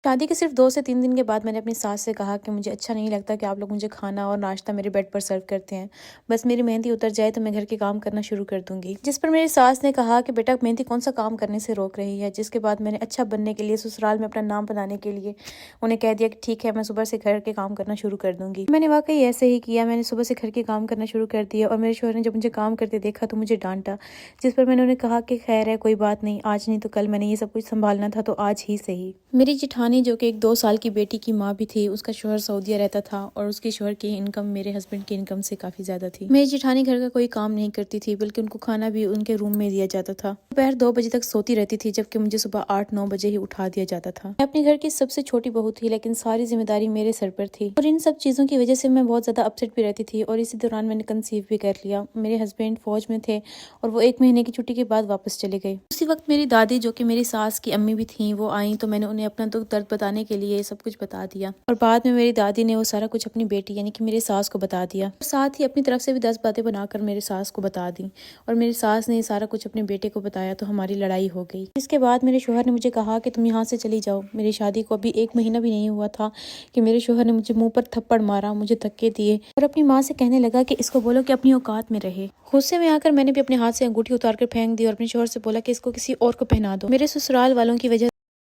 شادی کے صرف 2 سے 3 دن کے بعد میں نے اپنی ساس سے کہا کہ مجھے اچھا نہیں لگتا کہ آپ لوگ مجھے کھانا اور ناشتہ میرے بیڈ پر سرو کرتے ہیں۔ بس میری مہندی اتر جائے تو میں گھر کے کام کرنا شروع کر دوں گی۔ جس پر میری ساس نے کہا کہ بیٹا مہندی کون سا کام کرنے سے روک رہی ہے، جس کے بعد میں نے اچھا بننے کے لیے، سسرال میں اپنا نام بنانے کے لیے انہیں کہہ دیا کہ ٹھیک ہے، میں صبح سے گھر کے کام کرنا شروع کر دوں گی۔ میں نے واقعی ایسے ہی کیا، میں نے صبح سے گھر کے کام کرنا شروع کر دیا اور میرے شوہر نے جب مجھے کام کرتے دیکھا تو مجھے ڈانٹا، جس پر میں نے انہیں کہا کہ خیر ہے، کوئی بات نہیں، آج نہیں تو کل میں نے یہ سب کچھ سنبھالنا تھا تو آج ہی صحیح۔ میری جٹھانی جو کہ ایک 2 سال کی بیٹی کی ماں بھی تھی، اس کا شوہر سعودیہ رہتا تھا اور اس کے شوہر کی انکم میرے ہسبینڈ کی انکم سے کافی زیادہ تھی۔ میری جٹھانی گھر کا کوئی کام نہیں کرتی تھی، بلکہ ان کو کھانا بھی ان کے روم میں دیا جاتا تھا۔ دوپہر 2 بجے تک سوتی رہتی تھی، جبکہ مجھے صبح 8-9 بجے ہی اٹھا دیا جاتا تھا۔ میں اپنے گھر کی سب سے چھوٹی بہو تھی، لیکن ساری ذمہ داری میرے سر پر تھی اور ان سب چیزوں کی وجہ سے میں بہت زیادہ اپسیٹ بھی رہتی تھی اور اسی دوران میں نے کنسیو بھی کر لیا۔ میرے ہسبینڈ فوج میں تھے اور وہ 1 مہینے کی چھٹی کے بعد واپس چلے گئے۔ اسی وقت میری دادی جو کہ میری ساس کی امی بھی تھیں، وہ آئیں تو میں نے انہیں اپنا دکھ درد بتانے کے لیے سب کچھ بتا دیا اور بعد میں میری دادی نے وہ سارا کچھ اپنی بیٹی یعنی کہ میری ساس کو بتا دیا اور ساتھ ہی اپنی طرف سے بھی 10 باتیں بنا کر میری ساس کو بتا دیں اور میری ساس نے یہ سارا کچھ اپنے بیٹے کو بتایا تو ہماری لڑائی ہو گئی۔ اس کے بعد میرے شوہر نے مجھے کہا کہ تم یہاں سے چلی جاؤ۔ میری شادی کو ابھی 1 مہینہ بھی نہیں ہوا تھا کہ میرے شوہر نے مجھے منہ پر تھپڑ مارا، مجھے دھکے دیے اور اپنی ماں سے کہنے لگا کہ اس کو بولو کہ اپنی اوقات میں رہے۔ غصے میں آ کر میں نے بھی اپنے ہاتھ سے انگوٹھی اتار کر پھینک دی اور اپنے شوہر سے بولا کہ اس کو کسی اور کو پہنا دو۔ میرے سسرال والوں کی وجہ